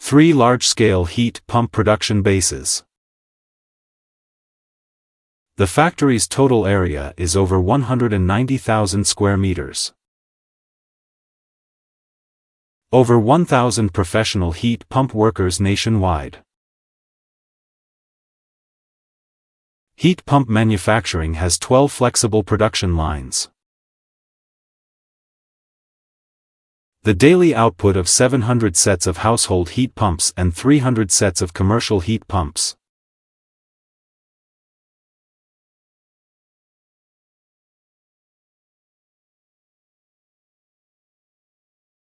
3 large-scale heat pump production bases. The factory's total area is over 190,000 square meters. Over 1,000 professional heat pump workers nationwide. Heat pump manufacturing has 12 flexible production lines. The daily output of 700 sets of household heat pumps and 300 sets of commercial heat pumps.